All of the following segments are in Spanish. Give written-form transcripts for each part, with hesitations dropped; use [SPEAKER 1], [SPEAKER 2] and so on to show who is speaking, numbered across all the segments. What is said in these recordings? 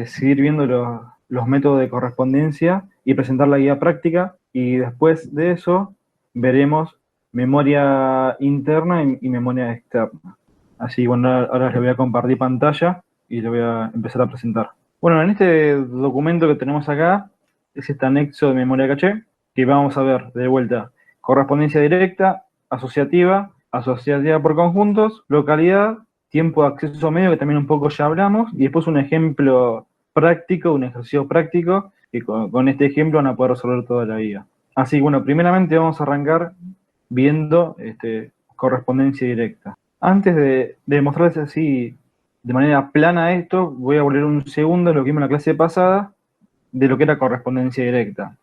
[SPEAKER 1] seguir viendo los métodos de correspondencia y presentar la guía práctica, y después de eso veremos memoria interna y memoria externa. Así, bueno, ahora les voy a compartir pantalla y le voy a empezar a presentar. Bueno, en este documento que tenemos acá es este anexo de memoria caché, que vamos a ver de vuelta correspondencia directa, asociativa, asociativa por conjuntos, localidad, tiempo de acceso medio, que también un poco ya hablamos, y después un ejemplo práctico, un ejercicio práctico, que con este ejemplo van a poder resolver toda la guía. Así, bueno, primeramente vamos a arrancar viendo correspondencia directa. Antes de mostrarles así de manera plana esto, voy a volver un segundo a lo que vimos en la clase pasada, de lo que era correspondencia directa.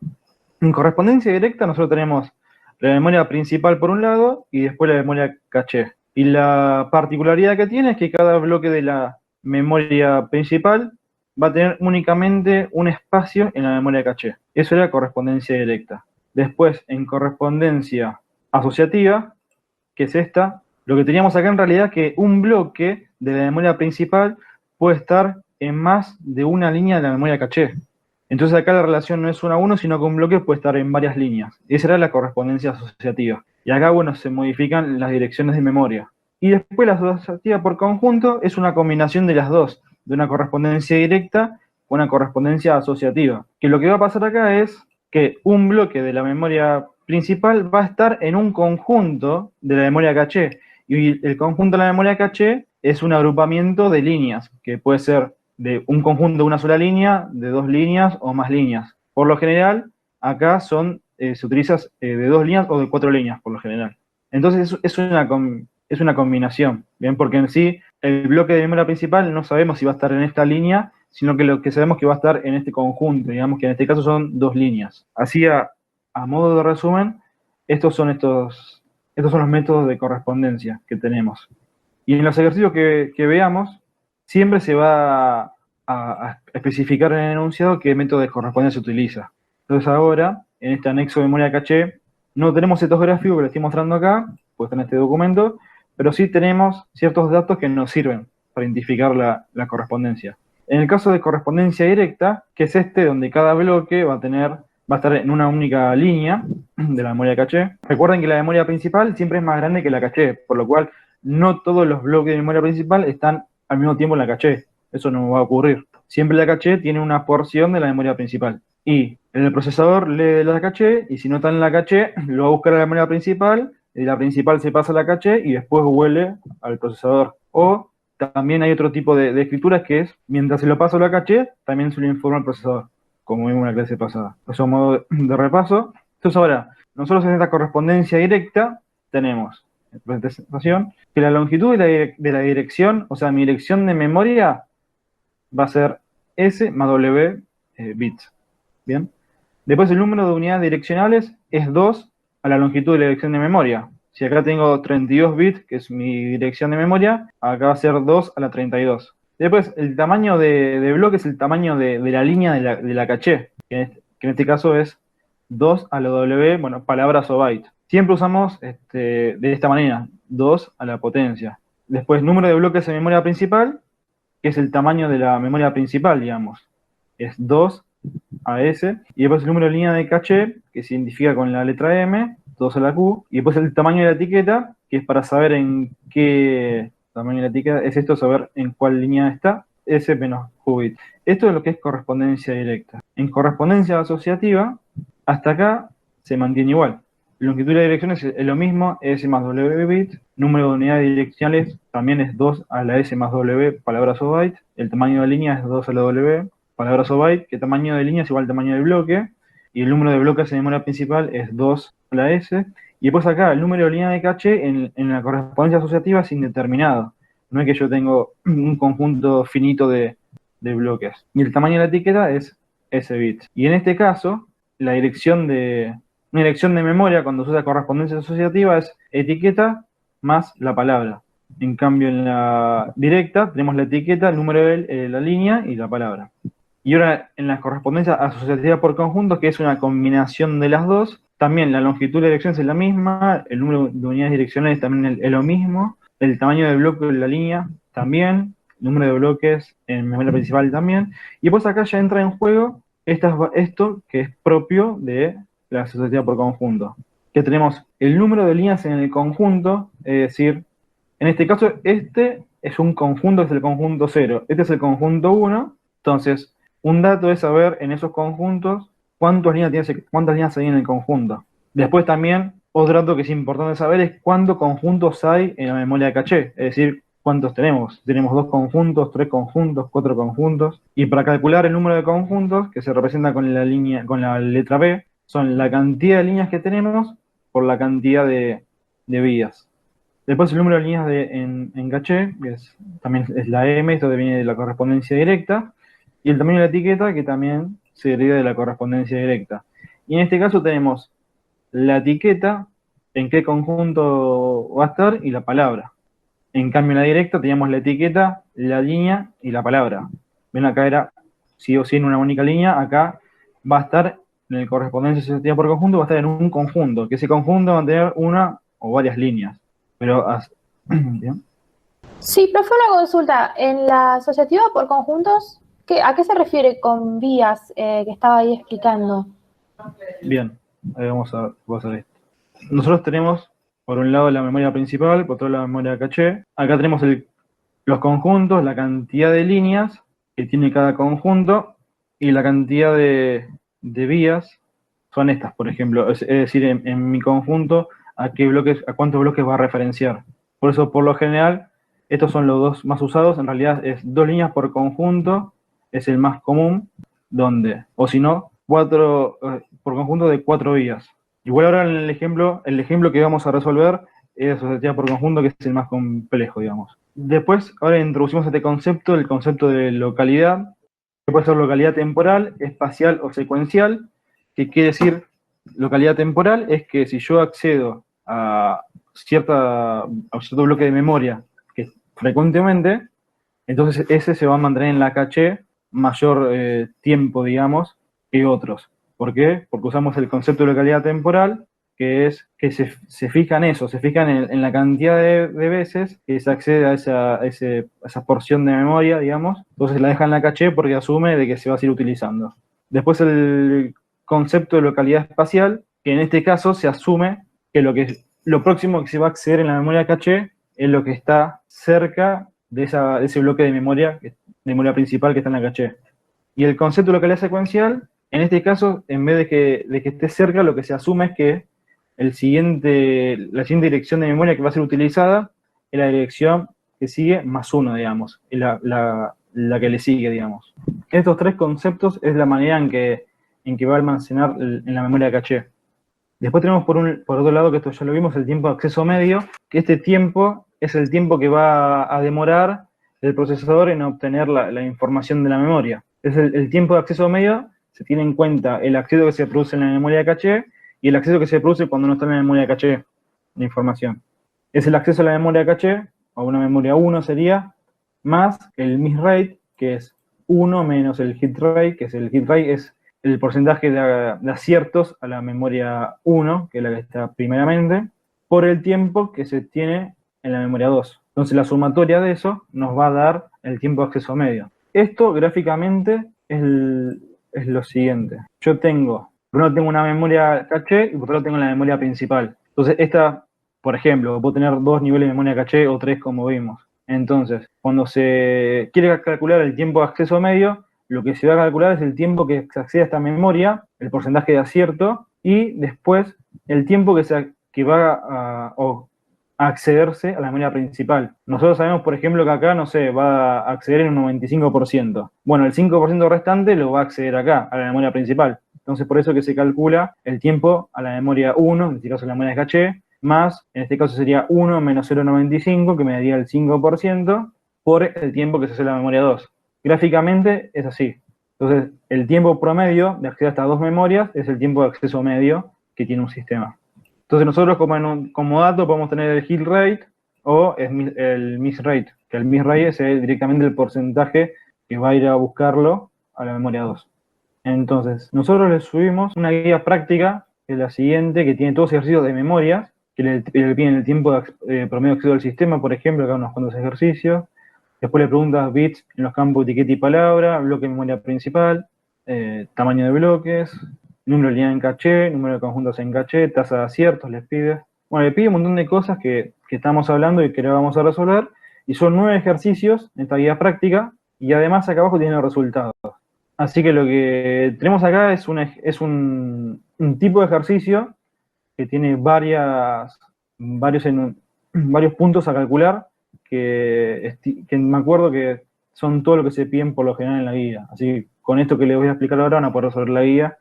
[SPEAKER 1] En correspondencia directa nosotros tenemos la memoria principal por un lado y después la memoria caché. Y la particularidad que tiene es que cada bloque de la memoria principal va a tener únicamente un espacio en la memoria caché. Eso era correspondencia directa. Después, en correspondencia asociativa, que es esta, lo que teníamos acá en realidad es que un bloque de la memoria principal puede estar en más de una línea de la memoria caché. Entonces acá la relación no es 1 a 1, sino que un bloque puede estar en varias líneas. Esa era la correspondencia asociativa. Y acá, bueno, se modifican las direcciones de memoria. Y después la asociativa por conjunto es una combinación de las dos, de una correspondencia directa con una correspondencia asociativa. Que lo que va a pasar acá es que un bloque de la memoria principal va a estar en un conjunto de la memoria caché. Y el conjunto de la memoria caché es un agrupamiento de líneas, que puede ser de un conjunto de una sola línea, de 2 líneas o más líneas. Por lo general, acá se utiliza de 2 líneas o de 4 líneas, por lo general. Entonces es una combinación, ¿bien? Porque en sí, el bloque de memoria principal no sabemos si va a estar en esta línea, sino que lo que sabemos que va a estar en este conjunto, digamos que en este caso son 2 líneas. Así, a modo de resumen, estos son los métodos de correspondencia que tenemos. Y en los ejercicios que veamos, siempre se va a especificar en el enunciado qué método de correspondencia se utiliza. Entonces ahora, en este anexo de memoria caché, no tenemos estos gráficos que les estoy mostrando acá, pues en este documento, pero sí tenemos ciertos datos que nos sirven para identificar la correspondencia. En el caso de correspondencia directa, que es donde cada bloque va a estar en una única línea de la memoria caché. Recuerden que la memoria principal siempre es más grande que la caché, por lo cual no todos los bloques de memoria principal están al mismo tiempo en la caché. Eso no va a ocurrir. Siempre la caché tiene una porción de la memoria principal. Y el procesador lee la caché, y si no está en la caché, lo va a buscar a la memoria principal, y la principal se pasa a la caché y después vuelve al procesador. O también hay otro tipo de escrituras que es, mientras se lo paso a la caché, también se lo informa al procesador, como vimos en la clase pasada. Eso a modo de repaso. Entonces ahora, nosotros en esta correspondencia directa tenemos presentación, que la longitud de la dirección, o sea, mi dirección de memoria va a ser S más W bits. Bien. Después el número de unidades direccionales es 2 a la longitud de la dirección de memoria. Si acá tengo 32 bits, que es mi dirección de memoria, acá va a ser 2 a la 32. Después, el tamaño de bloque es el tamaño de la línea de la caché, que en este caso es 2 a la W, bueno, palabras o bytes. Siempre usamos de esta manera, 2 a la potencia. Después, número de bloques en memoria principal, que es el tamaño de la memoria principal, digamos. Es 2 a S. Y después el número de línea de caché, que se identifica con la letra M, 2 a la Q. Y después el tamaño de la etiqueta, que es para saber en qué tamaño de la etiqueta es esto, saber en cuál línea está, S menos Q bit. Esto es lo que es correspondencia directa. En correspondencia asociativa, hasta acá se mantiene igual. Longitud de la dirección es lo mismo, S más W bit. Número de unidades direccionales también es 2 a la S más W, palabras o byte. El tamaño de línea es 2 a la W, palabras o byte. Que tamaño de línea es igual al tamaño del bloque. Y el número de bloques en memoria principal es 2 a la S. Y después acá, el número de línea de caché en la correspondencia asociativa es indeterminado. No es que yo tengo un conjunto finito de bloques. Y el tamaño de la etiqueta es S bits. Y en este caso, una dirección de memoria, cuando se usa correspondencia asociativa, es etiqueta más la palabra. En cambio, en la directa tenemos la etiqueta, el número de la línea y la palabra. Y ahora, en la correspondencia asociativa por conjuntos, que es una combinación de las dos, también la longitud de la dirección es la misma, el número de unidades direccionales también es lo mismo, el tamaño del bloque de la línea también, número de bloques en memoria principal también. Y después acá ya entra en juego esto que es propio de la asociativa por conjunto. Que tenemos el número de líneas en el conjunto, es decir, en este caso, este es un conjunto, es el conjunto 0. Este es el conjunto 1. Entonces, un dato es saber en esos conjuntos cuántas líneas hay en el conjunto. Después también, otro dato que es importante saber es cuántos conjuntos hay en la memoria de caché. Es decir, cuántos tenemos. Tenemos 2 conjuntos, 3 conjuntos, 4 conjuntos. Y para calcular el número de conjuntos, que se representa con la letra B, son la cantidad de líneas que tenemos por la cantidad de vías. Después el número de líneas en caché, que también es la M, esto viene de la correspondencia directa, y el tamaño de la etiqueta, que también se deriva de la correspondencia directa. Y en este caso tenemos la etiqueta, en qué conjunto va a estar, y la palabra. En cambio, en la directa teníamos la etiqueta, la línea y la palabra. Ven, acá era sí o sí en una única línea, acá va a estar en el correspondencia asociativa por conjunto, va a estar en un conjunto, que ese conjunto va a tener una o varias líneas. Pero, ¿bien?
[SPEAKER 2] Sí, profe, una consulta. En la asociativa por conjuntos, ¿a qué se refiere con vías que estaba ahí explicando?
[SPEAKER 1] Bien, ahí vamos a hacer esto. Nosotros tenemos, por un lado, la memoria principal, por otro lado, la memoria caché. Acá tenemos los conjuntos, la cantidad de líneas que tiene cada conjunto y la cantidad de vías son estas, por ejemplo. Es decir, en mi conjunto, a cuántos bloques va a referenciar. Por eso, por lo general, estos son los dos más usados. En realidad es 2 líneas por conjunto, es el más común, o si no, 4 por conjunto de 4 vías. Igual ahora en el ejemplo que vamos a resolver es asociativa por conjunto, que es el más complejo, digamos. Después, ahora introducimos este concepto, el concepto de localidad, que puede ser localidad temporal, espacial o secuencial. ¿Qué quiere decir localidad temporal? Es que si yo accedo a cierto bloque de memoria que frecuentemente, entonces ese se va a mantener en la caché mayor tiempo, digamos, que otros. ¿Por qué? Porque usamos el concepto de localidad temporal, que es que se fijan en la cantidad de veces que se accede a esa porción de memoria, digamos. Entonces la deja en la caché porque asume de que se va a seguir utilizando. Después el concepto de localidad espacial, que en este caso se asume que lo próximo que se va a acceder en la memoria caché es lo que está cerca de ese bloque de memoria principal que está en la caché. Y el concepto de localidad secuencial, en este caso, en vez de que esté cerca, lo que se asume es que la siguiente dirección de memoria que va a ser utilizada es la dirección que sigue más 1, digamos, y la que le sigue, digamos. Estos 3 conceptos es la manera en que va a almacenar en la memoria caché. Después tenemos por otro lado, que esto ya lo vimos, el tiempo de acceso medio, que este tiempo es el tiempo que va a demorar el procesador en obtener la información de la memoria. Es el tiempo de acceso medio, se tiene en cuenta el acceso que se produce en la memoria de caché y el acceso que se produce cuando no está en la memoria de caché la información. Es el acceso a la memoria de caché, o una memoria 1 sería, más el miss rate, que es 1 menos el hit rate, que es el hit rate, es el porcentaje de aciertos a la memoria 1, que es la que está primeramente, por el tiempo que se tiene en la memoria 2. Entonces la sumatoria de eso nos va a dar el tiempo de acceso medio. Esto gráficamente es lo siguiente. Yo tengo una memoria caché y por otro lado tengo la memoria principal. Entonces esta, por ejemplo, puedo tener 2 niveles de memoria caché o 3 como vimos. Entonces, cuando se quiere calcular el tiempo de acceso medio, lo que se va a calcular es el tiempo que se accede a esta memoria, el porcentaje de acierto, y después el tiempo que va a accederse a la memoria principal. Nosotros sabemos, por ejemplo, que acá, no sé, va a acceder en un 95%. Bueno, el 5% restante lo va a acceder acá, a la memoria principal. Entonces, por eso que se calcula el tiempo a la memoria 1, en este caso la memoria de caché, más, en este caso sería 1 menos 0,95, que me daría el 5%, por el tiempo que se hace la memoria 2. Gráficamente es así. Entonces, el tiempo promedio de acceder a estas 2 memorias es el tiempo de acceso medio que tiene un sistema. Entonces, nosotros como dato podemos tener el hit rate o el miss rate, que el miss rate es directamente el porcentaje que va a ir a buscarlo a la memoria 2. Entonces, nosotros le subimos una guía práctica, que es la siguiente, que tiene todos ejercicios de memoria, que le piden el tiempo promedio de acceso al sistema, por ejemplo, acá unos cuantos ejercicios. Después le preguntas bits en los campos etiqueta y palabra, bloque de memoria principal, tamaño de bloques, número de línea en caché, número de conjuntos en caché, tasa de aciertos, les pide. Bueno, le pide un montón de cosas que estamos hablando y que le vamos a resolver. Y son 9 ejercicios en esta guía práctica. Y además acá abajo tiene los resultados. Así que lo que tenemos acá es un tipo de ejercicio que tiene varios puntos a calcular que me acuerdo que son todo lo que se piden por lo general en la guía. Así que con esto que les voy a explicar ahora van a poder resolver la guía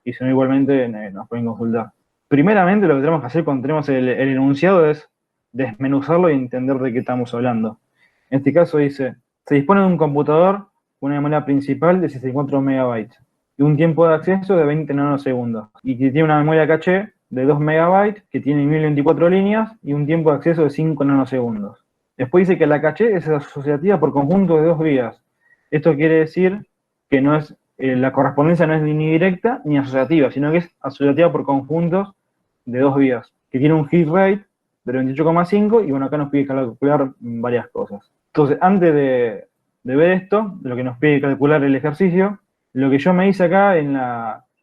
[SPEAKER 1] y si no igualmente nos pueden consultar. Primeramente lo que tenemos que hacer cuando tenemos el enunciado es desmenuzarlo y entender de qué estamos hablando. En este caso dice, se dispone de un computador con una memoria principal de 64 MB y un tiempo de acceso de 20 nanosegundos y que tiene una memoria caché de 2 MB que tiene 1024 líneas y un tiempo de acceso de 5 nanosegundos. Después dice que la caché es asociativa por conjunto de 2 vías. Esto quiere decir que no es, la correspondencia no es ni directa ni asociativa, sino que es asociativa por conjuntos de 2 vías, que tiene un hit rate del 28,5 y bueno, acá nos pide calcular varias cosas. Entonces, antes de ver esto, de lo que nos pide calcular el ejercicio, lo que yo me hice acá en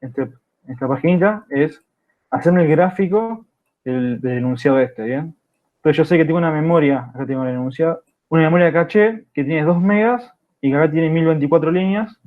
[SPEAKER 1] esta paginita es hacerme el gráfico del enunciado ¿bien? Entonces yo sé que tengo una memoria, acá tengo el enunciado, una memoria caché que tiene 2 megas y que acá tiene 1024 líneas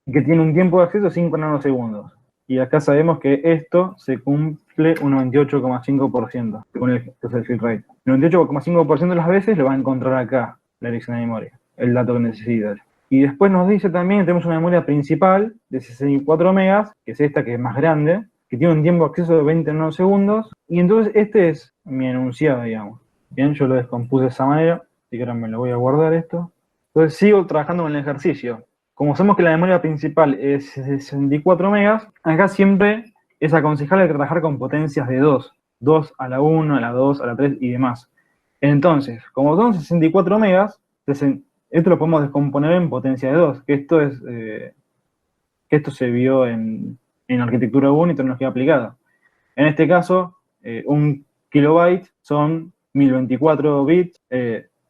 [SPEAKER 1] y que tiene un tiempo de acceso de 5 nanosegundos. Y acá sabemos que esto se cumple un 98,5% con el fill rate. El 98,5% de las veces lo va a encontrar acá, la dirección de memoria, el dato que necesita. Y después nos dice también que tenemos una memoria principal de 64 megas, que es esta que es más grande, que tiene un tiempo de acceso de 20 nanosegundos, y entonces este es mi enunciado, digamos. Bien, yo lo descompuse de esa manera, así que ahora me lo voy a guardar esto. Entonces sigo trabajando con el ejercicio. Como sabemos que la memoria principal es 64 megas, acá siempre es aconsejable trabajar con potencias de 2. 2 a la 1, a la 2, a la 3 y demás. Entonces, como son 64 megas, esto lo podemos descomponer en potencia de 2, que esto se vio en arquitectura 1 y tecnología aplicada. En este caso, un kilobyte son 1024 bits,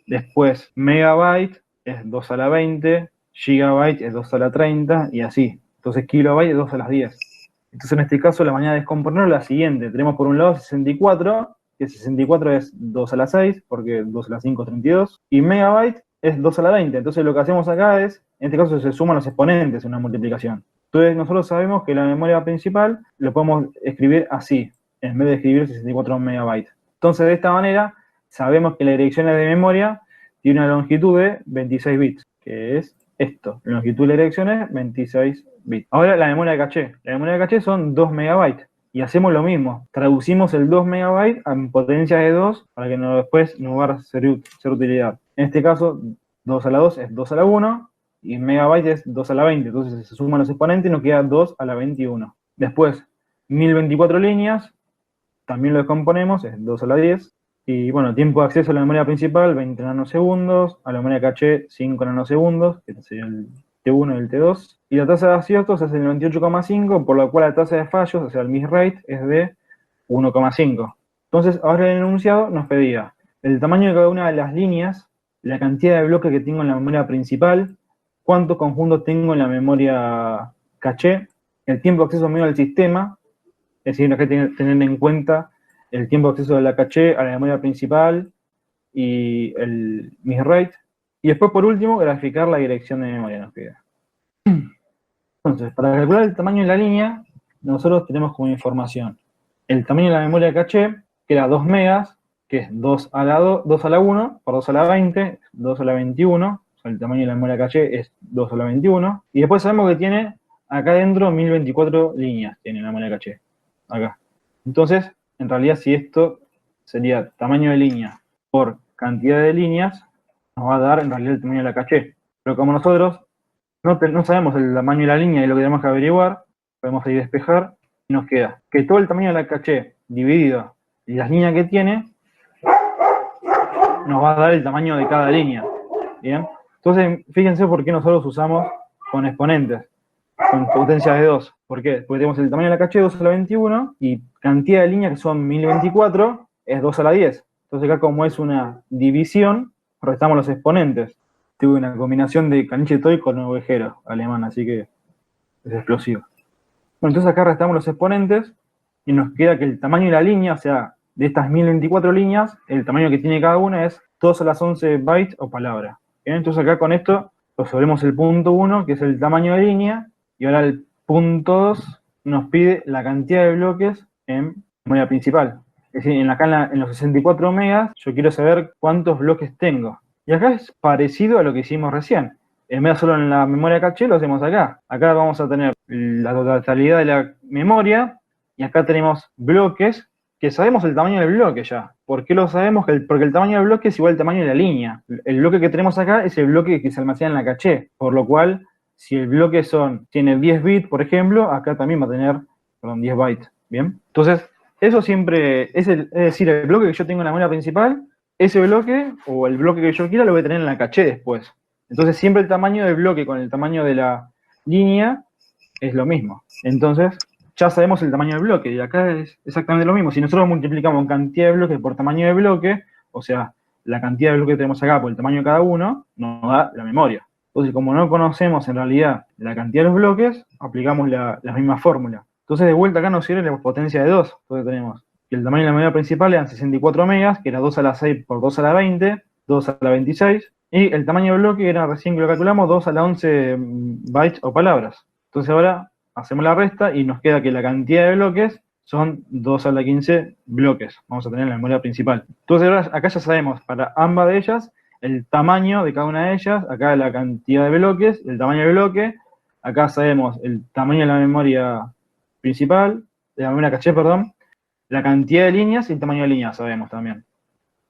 [SPEAKER 1] después megabyte es 2 a la 20, gigabyte es 2 a la 30 y así. Entonces kilobyte es 2 a las 10. Entonces en este caso la manera de descomponerlo es la siguiente. Tenemos por un lado 64, que 64 es 2 a la 6, porque 2 a la 5 es 32, y megabyte es 2 a la 20. Entonces lo que hacemos acá es, en este caso se suman los exponentes en una multiplicación. Entonces nosotros sabemos que la memoria principal lo podemos escribir así, en vez de escribir 64 megabytes. Entonces de esta manera sabemos que la dirección de memoria tiene una longitud de 26 bits, que es esto. La longitud de la dirección es 26 bits. Ahora la memoria de caché. La memoria de caché son 2 megabytes. Y hacemos lo mismo. Traducimos el 2 megabytes en potencia de 2 para que después nos va a ser utilidad. En este caso, 2 a la 2 es 2 a la 1 y megabyte es 2 a la 20. Entonces se suman los exponentes y nos queda 2 a la 21. Después, 1024 líneas, también lo descomponemos, es 2 a la 10. Y bueno, tiempo de acceso a la memoria principal, 20 nanosegundos, a la memoria caché, 5 nanosegundos, que sería el T1 y el T2. Y la tasa de aciertos es el 98,5, por lo cual la tasa de fallos, o sea, el miss rate, es de 1,5. Entonces, ahora el enunciado nos pedía el tamaño de cada una de las líneas, la cantidad de bloques que tengo en la memoria principal, cuántos conjuntos tengo en la memoria caché, el tiempo de acceso medio al sistema, es decir, hay que tener en cuenta el tiempo de acceso de la caché a la memoria principal y el miss rate. Y después, por último, graficar la dirección de memoria nos pide. Entonces, para calcular el tamaño de la línea, nosotros tenemos como información el tamaño de la memoria caché, que era 2 megas, que es 2 a la 1 por 2 a la 20, 2 a la 21, o sea, el tamaño de la memoria caché es 2 a la 21, y después sabemos que tiene acá adentro 1024 líneas, tiene la memoria caché, acá. Entonces, en realidad, si esto sería tamaño de línea por cantidad de líneas, nos va a dar en realidad el tamaño de la caché. Pero como nosotros no sabemos el tamaño de la línea y lo que tenemos que averiguar, podemos ahí despejar y nos queda que todo el tamaño de la caché dividido y las líneas que tiene nos va a dar el tamaño de cada línea. ¿Bien? Entonces, fíjense por qué nosotros usamos con exponentes, con potencia de 2. ¿Por qué? Porque tenemos el tamaño de la caché 2 a la 21 y cantidad de líneas que son 1024 es 2 a la 10. Entonces acá como es una división, restamos los exponentes. tuve una combinación de caniche toy con ovejero alemán, así que es explosivo. Bueno, entonces acá restamos los exponentes y nos queda que el tamaño de la línea, o sea, de estas 1024 líneas, el tamaño que tiene cada una es 2 a la 11 bytes o palabras. Bien, entonces acá con esto resolvemos el punto 1, que es el tamaño de línea, y ahora el punto 2 nos pide la cantidad de bloques en memoria principal. Es decir, en los 64 megas yo quiero saber cuántos bloques tengo. Y acá es parecido a lo que hicimos recién. En vez de solo en la memoria caché, lo hacemos acá. Acá vamos a tener la totalidad de la memoria y acá tenemos bloques que sabemos el tamaño del bloque ya. ¿Por qué lo sabemos? Porque el tamaño del bloque es igual al tamaño de la línea. El bloque que tenemos acá es el bloque que se almacena en la caché. Por lo cual, si el bloque tiene 10 bits, por ejemplo, acá también va a tener 10 bytes. ¿Bien? Entonces, eso siempre es decir, el bloque que yo tengo en la memoria principal, ese bloque o el bloque que yo quiera lo voy a tener en la caché después. Entonces siempre el tamaño del bloque con el tamaño de la línea es lo mismo. Entonces ya sabemos el tamaño del bloque y acá es exactamente lo mismo. Si nosotros multiplicamos cantidad de bloques por tamaño de bloque, o sea, la cantidad de bloques que tenemos acá por el tamaño de cada uno, nos da la memoria. Entonces, como no conocemos en realidad la cantidad de los bloques, aplicamos la misma fórmula. Entonces, de vuelta acá nos sirve la potencia de 2. Entonces tenemos que el tamaño de la memoria principal eran 64 megas, que era 2 a la 6 por 2 a la 20, 2 a la 26, y el tamaño del bloque era, recién que lo calculamos, 2 a la 11 bytes o palabras. Entonces ahora hacemos la resta y nos queda que la cantidad de bloques son 2 a la 15 bloques. Vamos a tener en la memoria principal. Entonces ahora acá ya sabemos para ambas de ellas el tamaño de cada una de ellas, acá la cantidad de bloques, el tamaño del bloque, acá sabemos el tamaño de la memoria principal, de la memoria caché, perdón, la cantidad de líneas y el tamaño de líneas sabemos también.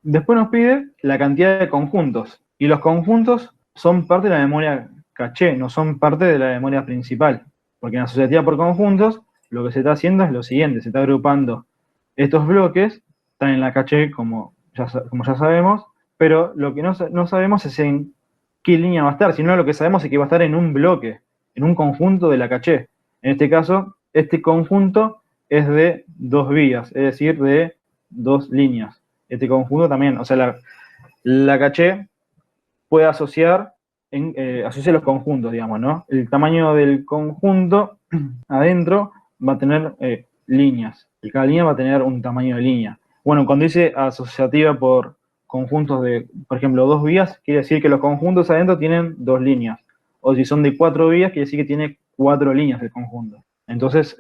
[SPEAKER 1] Después nos pide la cantidad de conjuntos. Y los conjuntos son parte de la memoria caché, no son parte de la memoria principal. Porque en la asociativa por conjuntos, lo que se está haciendo es lo siguiente, se está agrupando estos bloques, están en la caché como ya sabemos, pero lo que no sabemos es en qué línea va a estar, sino lo que sabemos es que va a estar en un bloque, en un conjunto de la caché. En este caso, este conjunto es de 2 vías, es decir, de 2 líneas. Este conjunto también, o sea, la caché puede asociar los conjuntos, digamos, ¿no? El tamaño del conjunto adentro va a tener líneas, y cada línea va a tener un tamaño de línea. Bueno, cuando dice asociativa por conjuntos de, por ejemplo, 2 vías, quiere decir que los conjuntos adentro tienen 2 líneas. O si son de 4 vías, quiere decir que tiene 4 líneas el conjunto. Entonces,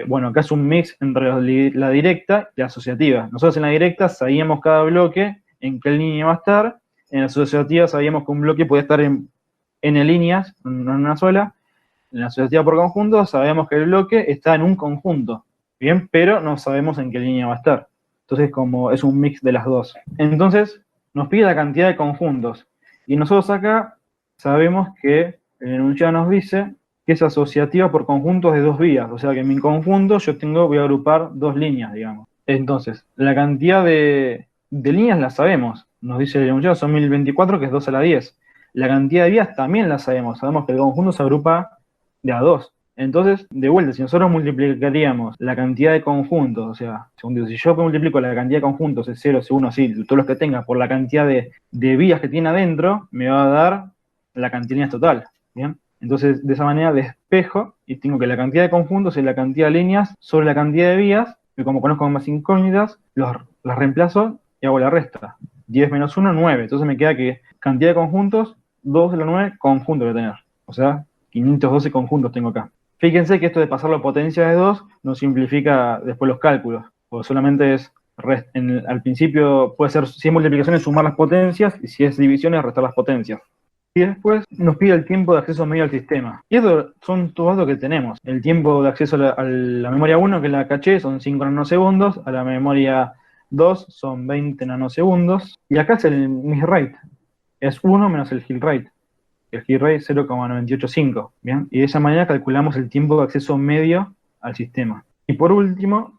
[SPEAKER 1] bueno, acá es un mix entre la directa y la asociativa. Nosotros en la directa sabíamos cada bloque en qué línea va a estar. En la asociativa sabíamos que un bloque puede estar en N líneas, no en una sola. En la asociativa por conjunto sabemos que el bloque está en un conjunto, ¿bien? Pero no sabemos en qué línea va a estar. Entonces, como es un mix de las dos. Entonces, nos pide la cantidad de conjuntos. Y nosotros acá sabemos que el enunciado nos dice que es asociativa por conjuntos de 2 vías. O sea que en mi conjunto voy a agrupar 2 líneas, digamos. Entonces, la cantidad de líneas la sabemos. Nos dice el enunciado, son 1024, que es 2 a la 10. La cantidad de vías también la sabemos. Sabemos que el conjunto se agrupa de a 2. Entonces, de vuelta, si nosotros multiplicaríamos la cantidad de conjuntos, o sea, si yo multiplico la cantidad de conjuntos, C0, C1, así, todos los que tenga, por la cantidad de vías que tiene adentro, me va a dar la cantidad de líneas total, ¿bien? Entonces, de esa manera despejo y tengo que la cantidad de conjuntos es la cantidad de líneas sobre la cantidad de vías, que como conozco más incógnitas, las reemplazo y hago la resta. 10 menos 1, 9. Entonces me queda que cantidad de conjuntos, 2 de los 9 conjuntos voy a tener. O sea, 512 conjuntos tengo acá. Fíjense que esto de pasarlo a potencia de 2 nos simplifica después los cálculos, porque solamente es, al principio puede ser, si es multiplicaciones, sumar las potencias, y si es divisiones, restar las potencias. Y después nos pide el tiempo de acceso medio al sistema. Y estos son todos los que tenemos. El tiempo de acceso a la memoria 1, que es la caché, son 5 nanosegundos, a la memoria 2 son 20 nanosegundos, y acá es el miss rate, es 1 menos el heal rate. El heal rate es 0,985, ¿bien? Y de esa manera calculamos el tiempo de acceso medio al sistema. Y por último,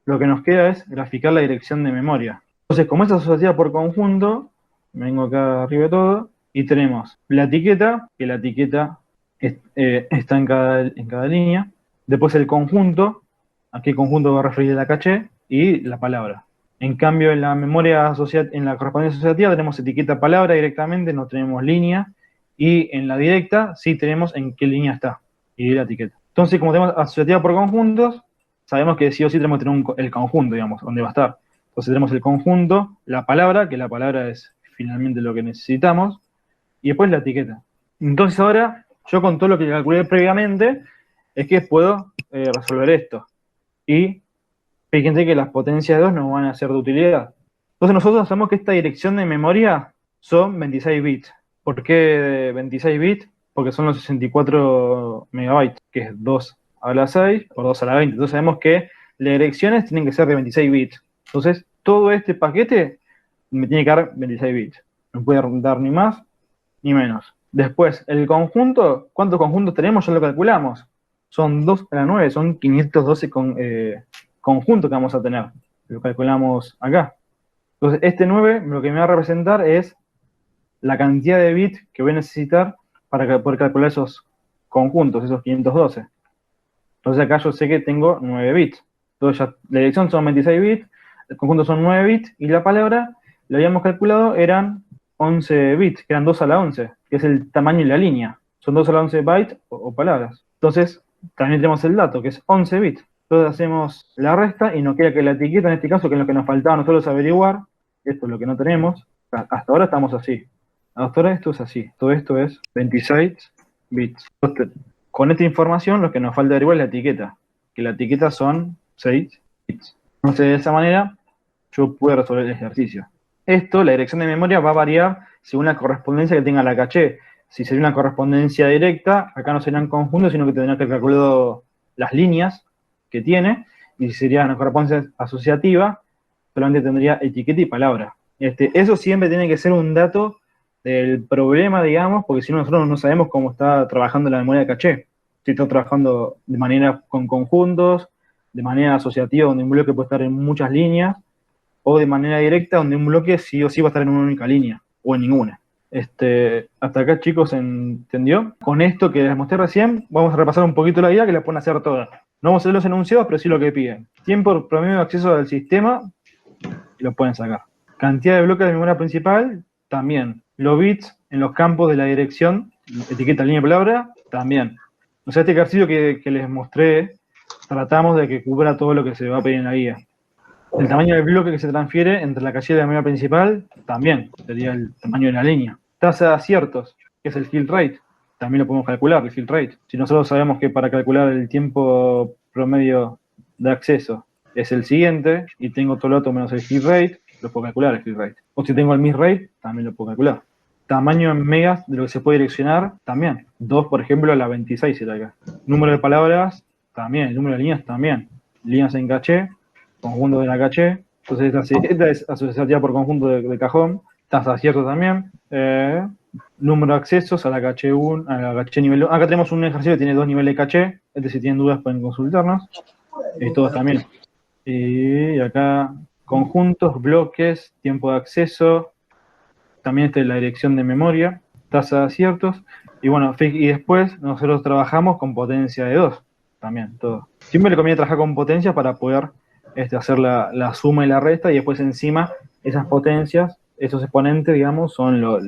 [SPEAKER 1] lo que nos queda es graficar la dirección de memoria. Entonces, como es asociativa por conjunto, vengo acá arriba de todo, y tenemos la etiqueta, que la etiqueta está en cada línea. Después el conjunto, a qué conjunto va a referir la caché, y la palabra. En cambio, en la memoria en la correspondencia asociativa tenemos etiqueta palabra directamente, no tenemos línea, Y en la directa sí tenemos en qué línea está y la etiqueta. Entonces, como tenemos asociativa por conjuntos, sabemos que sí o sí tenemos que tener el conjunto, digamos, donde va a estar. Entonces tenemos el conjunto, la palabra, que la palabra es finalmente lo que necesitamos, y después la etiqueta. Entonces ahora, yo con todo lo que calculé previamente, es que puedo resolver esto. Y fíjense que las potencias de 2 nos van a ser de utilidad. Entonces nosotros sabemos que esta dirección de memoria son 26 bits. ¿Por qué 26 bits? Porque son los 64 megabytes, que es 2 a la 6 por 2 a la 20. Entonces sabemos que las direcciones tienen que ser de 26 bits. Entonces todo este paquete me tiene que dar 26 bits. No puede dar ni más ni menos. Después, el conjunto, ¿cuántos conjuntos tenemos? Ya lo calculamos. Son 2 a la 9, son 512 conjuntos que vamos a tener. Lo calculamos acá. Entonces, este 9 lo que me va a representar es la cantidad de bits que voy a necesitar para poder calcular esos conjuntos, esos 512. Entonces acá yo sé que tengo 9 bits. Entonces ya, la dirección son 26 bits, el conjunto son 9 bits, y la palabra, lo habíamos calculado, eran 11 bits, que eran 2 a la 11, que es el tamaño de la línea. Son 2 a la 11 bytes o palabras. Entonces, también tenemos el dato, que es 11 bits. Entonces hacemos la resta y nos queda que la etiqueta, en este caso, que es lo que nos faltaba a nosotros averiguar, esto es lo que no tenemos. Hasta ahora estamos así. Hasta ahora esto es así. Todo esto es 26 bits. Entonces, con esta información, lo que nos falta averiguar es la etiqueta, que la etiqueta son 6 bits. Entonces, de esa manera, yo puedo resolver el ejercicio. Esto, la dirección de memoria, va a variar según la correspondencia que tenga la caché. Si sería una correspondencia directa, acá no serían conjuntos, sino que tendría que calcular las líneas que tiene. Y si sería una correspondencia asociativa, solamente tendría etiqueta y palabra. Eso siempre tiene que ser un dato del problema, digamos, porque si no, nosotros no sabemos cómo está trabajando la memoria de caché. Si está trabajando de manera con conjuntos, de manera asociativa, donde un bloque puede estar en muchas líneas, o de manera directa, donde un bloque sí o sí va a estar en una única línea, o en ninguna. Hasta acá, chicos, ¿se entendió? Con esto que les mostré recién, vamos a repasar un poquito la guía que la pueden hacer todas. No vamos a hacer los enunciados, pero sí lo que piden. Tiempo promedio de acceso al sistema, y lo pueden sacar. Cantidad de bloques de memoria principal, también. Los bits en los campos de la dirección, etiqueta, línea, palabra, también. O sea, este ejercicio que les mostré, tratamos de que cubra todo lo que se va a pedir en la guía. El tamaño del bloque que se transfiere entre la casilla de la memoria principal, también, sería el tamaño de la línea. Tasa de aciertos, que es el fill rate, también lo podemos calcular, el fill rate. Si nosotros sabemos que para calcular el tiempo promedio de acceso es el siguiente, y tengo todo lo otro menos el fill rate, lo puedo calcular el fill rate. O si tengo el miss rate, también lo puedo calcular. Tamaño en megas de lo que se puede direccionar, también. 2, por ejemplo, a la 26 será acá. Número de palabras, también. El número de líneas, también. Líneas en caché, conjunto de la caché. Entonces esta es asociativa por conjunto de cajón. Tasa de acierto también. Número de accesos a la caché 1, a la caché nivel 1. Acá tenemos un ejercicio que tiene 2 niveles de caché. Si tienen dudas pueden consultarnos. Todos también. Y acá conjuntos, bloques, tiempo de acceso. También la dirección de memoria, tasa de aciertos. Y bueno, y después nosotros trabajamos con potencia de 2. También, todo. Siempre le conviene trabajar con potencias para poder hacer la suma y la resta, y después encima esas potencias, esos exponentes, digamos, son los